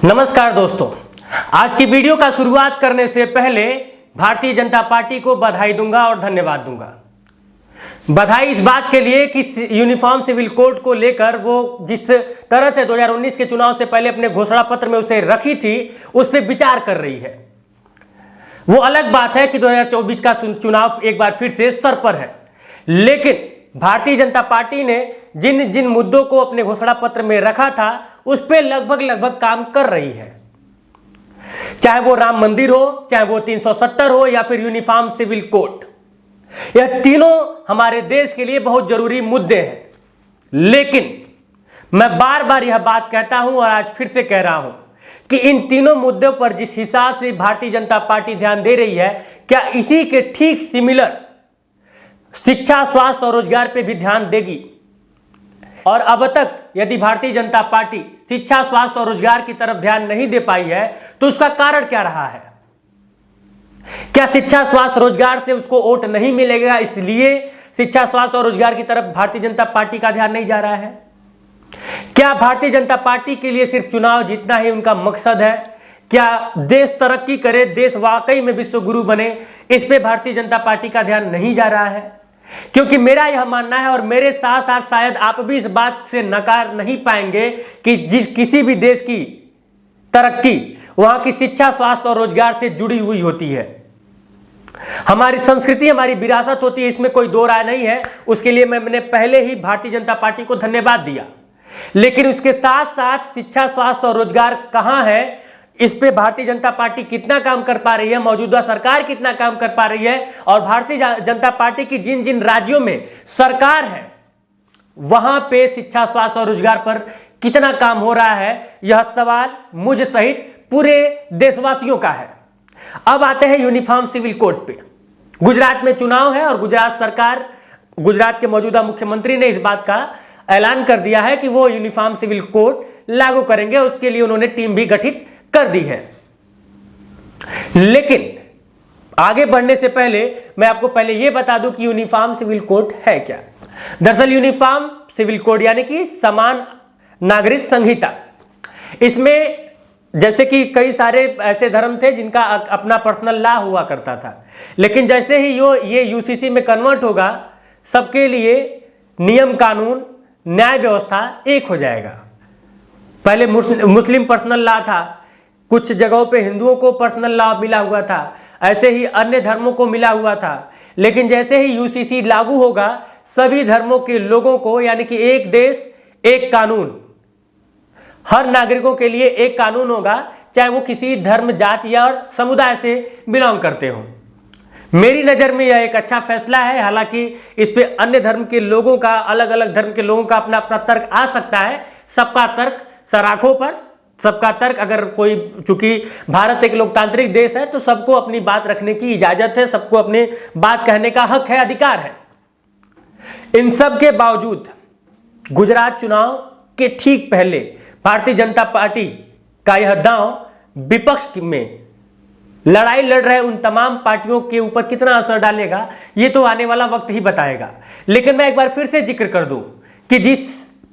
नमस्कार दोस्तों, आज की वीडियो का शुरुआत करने से पहले भारतीय जनता पार्टी को बधाई दूंगा और धन्यवाद दूंगा। बधाई इस बात के लिए कि यूनिफॉर्म सिविल कोड को लेकर वो जिस तरह से 2019 के चुनाव से पहले अपने घोषणा पत्र में उसे रखी थी, उस पर विचार कर रही है। वो अलग बात है कि 2024 का चुनाव एक बार फिर से सर पर है, लेकिन भारतीय जनता पार्टी ने जिन जिन मुद्दों को अपने घोषणा पत्र में रखा था उस पर लगभग काम कर रही है। चाहे वो राम मंदिर हो, चाहे वो 370 हो या फिर यूनिफॉर्म सिविल कोड, यह तीनों हमारे देश के लिए बहुत जरूरी मुद्दे हैं। लेकिन मैं बार बार यह बात कहता हूं और आज फिर से कह रहा हूं कि इन तीनों मुद्दों पर जिस हिसाब से भारतीय जनता पार्टी ध्यान दे रही है, क्या इसी के ठीक सिमिलर शिक्षा, स्वास्थ्य और रोजगार पे भी ध्यान देगी? और अब तक यदि भारतीय जनता पार्टी शिक्षा, स्वास्थ्य और रोजगार की तरफ ध्यान नहीं दे पाई है तो उसका कारण क्या रहा है? क्या शिक्षा, स्वास्थ्य, रोजगार से उसको वोट नहीं मिलेगा, इसलिए शिक्षा, स्वास्थ्य और रोजगार की तरफ भारतीय जनता पार्टी का ध्यान नहीं जा रहा है? क्या भारतीय जनता पार्टी के लिए सिर्फ चुनाव जीतना ही उनका मकसद है? क्या देश तरक्की करे, देश वाकई में विश्व गुरु बने, इस पे भारतीय जनता पार्टी का ध्यान नहीं जा रहा है? क्योंकि मेरा यह मानना है और मेरे साथ साथ शायद आप भी इस बात से नकार नहीं पाएंगे कि किसी भी देश की तरक्की वहां की शिक्षा, स्वास्थ्य और रोजगार से जुड़ी हुई होती है। हमारी संस्कृति, हमारी विरासत होती है, इसमें कोई दो राय नहीं है। उसके लिए मैंने पहले ही भारतीय जनता पार्टी को धन्यवाद दिया। लेकिन उसके साथ साथ शिक्षा, स्वास्थ्य और रोजगार कहां है, इस पे भारतीय जनता पार्टी कितना काम कर पा रही है, मौजूदा सरकार कितना काम कर पा रही है, और भारतीय जनता पार्टी की जिन जिन राज्यों में सरकार है वहां पे शिक्षा, स्वास्थ्य और रोजगार पर कितना काम हो रहा है, यह सवाल मुझ सहित पूरे देशवासियों का है। अब आते हैं यूनिफॉर्म सिविल कोड पे। गुजरात में चुनाव है और गुजरात सरकार, गुजरात के मौजूदा मुख्यमंत्री ने इस बात का ऐलान कर दिया है कि वो यूनिफॉर्म सिविल कोड लागू करेंगे। उसके लिए उन्होंने टीम भी गठित कर दी है। लेकिन आगे बढ़ने से पहले मैं आपको पहले यह बता दूं कि यूनिफॉर्म सिविल कोड है क्या। दरअसल यूनिफॉर्म सिविल कोड यानी कि समान नागरिक संहिता, इसमें जैसे कि कई सारे ऐसे धर्म थे जिनका अपना पर्सनल लॉ हुआ करता था, लेकिन जैसे ही ये यूसीसी में कन्वर्ट होगा, सबके लिए नियम, कानून, न्याय व्यवस्था एक हो जाएगा। पहले मुस्लिम पर्सनल लॉ था, कुछ जगहों पे हिंदुओं को पर्सनल लॉ मिला हुआ था, ऐसे ही अन्य धर्मों को मिला हुआ था। लेकिन जैसे ही यूसीसी लागू होगा, सभी धर्मों के लोगों को, यानी कि एक देश एक कानून, हर नागरिकों के लिए एक कानून होगा, चाहे वो किसी धर्म, जाति या समुदाय से बिलोंग करते हो। मेरी नजर में यह एक अच्छा फैसला है। हालांकि इस पे अन्य धर्म के लोगों का, अलग अलग धर्म के लोगों का अपना अपना तर्क आ सकता है। सबका तर्क सराखों पर, सबका तर्क, अगर कोई, चूंकि भारत एक लोकतांत्रिक देश है तो सबको अपनी बात रखने की इजाजत है, सबको अपनी बात कहने का हक है, अधिकार है। इन सब के बावजूद गुजरात चुनाव के ठीक पहले भारतीय जनता पार्टी का यह दांव विपक्ष में लड़ाई लड़ रहे उन तमाम पार्टियों के ऊपर कितना असर डालेगा, ये तो आने वाला वक्त ही बताएगा। लेकिन मैं एक बार फिर से जिक्र कर दूं कि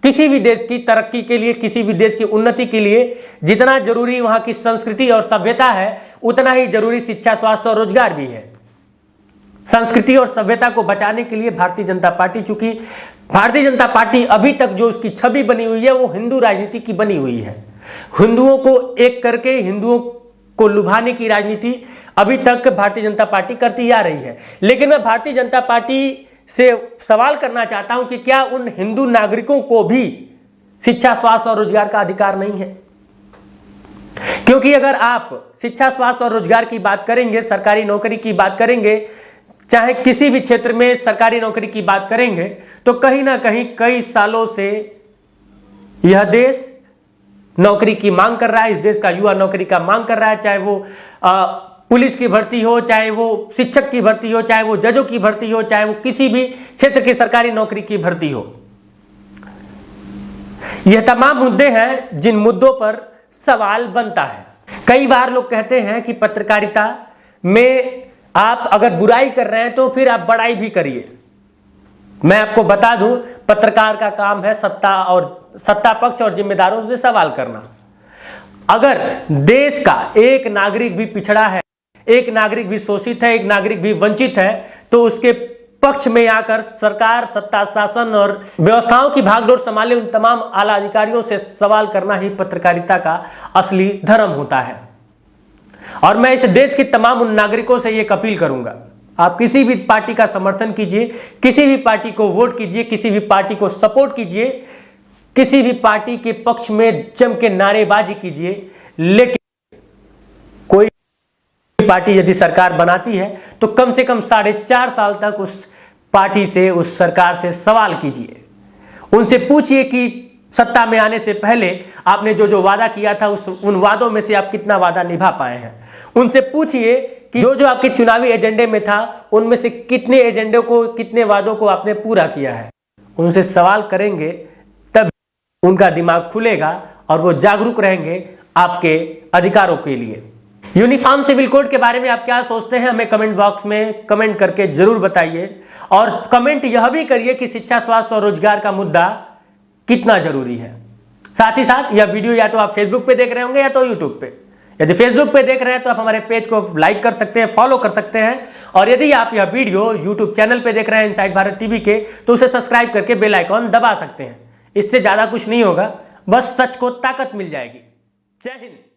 किसी भी देश की तरक्की के लिए, किसी भी देश की उन्नति के लिए जितना जरूरी वहां की संस्कृति और सभ्यता है, उतना ही जरूरी शिक्षा, स्वास्थ्य और रोजगार भी है। संस्कृति और सभ्यता को बचाने के लिए भारतीय जनता पार्टी, चूंकि भारतीय जनता पार्टी अभी तक जो उसकी छवि बनी हुई है वो हिंदू राजनीति की बनी हुई है। हिंदुओं को एक करके हिंदुओं को लुभाने की राजनीति अभी तक भारतीय जनता पार्टी करती आ रही है। लेकिन मैं भारतीय जनता पार्टी से सवाल करना चाहता हूं कि क्या उन हिंदू नागरिकों को भी शिक्षा, स्वास्थ्य और रोजगार का अधिकार नहीं है? क्योंकि अगर आप शिक्षा, स्वास्थ्य और रोजगार की बात करेंगे, सरकारी नौकरी की बात करेंगे, चाहे किसी भी क्षेत्र में सरकारी नौकरी की बात करेंगे, तो कहीं ना कहीं कई सालों से यह देश नौकरी की मांग कर रहा है। इस देश का युवा नौकरी का मांग कर रहा है, चाहे वो पुलिस की भर्ती हो, चाहे वो शिक्षक की भर्ती हो, चाहे वो जजों की भर्ती हो, चाहे वो किसी भी क्षेत्र की सरकारी नौकरी की भर्ती हो। यह तमाम मुद्दे हैं जिन मुद्दों पर सवाल बनता है। कई बार लोग कहते हैं कि पत्रकारिता में आप अगर बुराई कर रहे हैं तो फिर आप बड़ाई भी करिए। मैं आपको बता दूं, पत्रकार का काम है सत्ता पक्ष और जिम्मेदारों से सवाल करना। अगर देश का एक नागरिक भी पिछड़ा है, एक नागरिक भी शोषित है, एक नागरिक भी वंचित है, तो उसके पक्ष में आकर सरकार, सत्ता, शासन और व्यवस्थाओं की भागदौड़ संभाले उन तमाम आला अधिकारियों से सवाल करना ही पत्रकारिता का असली धर्म होता है। और मैं इस देश के तमाम उन नागरिकों से यह अपील करूंगा, आप किसी भी पार्टी का समर्थन कीजिए, किसी भी पार्टी को वोट कीजिए, किसी भी पार्टी को सपोर्ट कीजिए, किसी भी पार्टी के पक्ष में जम के नारेबाजी कीजिए, लेकिन कोई पार्टी यदि सरकार बनाती है तो कम से कम 4.5 साल तक उस पार्टी से, उस सरकार से सवाल कीजिए। उनसे पूछिए कि सत्ता में आने से पहले आपने जो जो वादा किया था उन वादों में से आप कितना वादा निभा पाए हैं। उनसे पूछिए कि जो जो आपके चुनावी एजेंडे में था उनमें से कितने एजेंडे को, कितने वादों को आपने पूरा किया है। उनसे सवाल करेंगे तब उनका दिमाग खुलेगा और वो जागरूक रहेंगे आपके अधिकारों के लिए। यूनिफॉर्म सिविल कोड के बारे में आप क्या सोचते हैं, हमें कमेंट बॉक्स में कमेंट करके जरूर बताइए। और कमेंट यह भी करिए कि शिक्षा, स्वास्थ्य और रोजगार का मुद्दा कितना जरूरी है। साथ ही साथ यह वीडियो या तो आप फेसबुक पे देख रहे होंगे या तो यूट्यूब पे। यदि फेसबुक पे देख रहे हैं तो आप हमारे पेज को लाइक कर सकते हैं, फॉलो कर सकते हैं। और यदि आप यह वीडियो यूट्यूब चैनल पे देख रहे हैं इनसाइड भारत टीवी के, तो उसे सब्सक्राइब करके बेल आइकॉन दबा सकते हैं। इससे ज्यादा कुछ नहीं होगा, बस सच को ताकत मिल जाएगी। जय हिंद।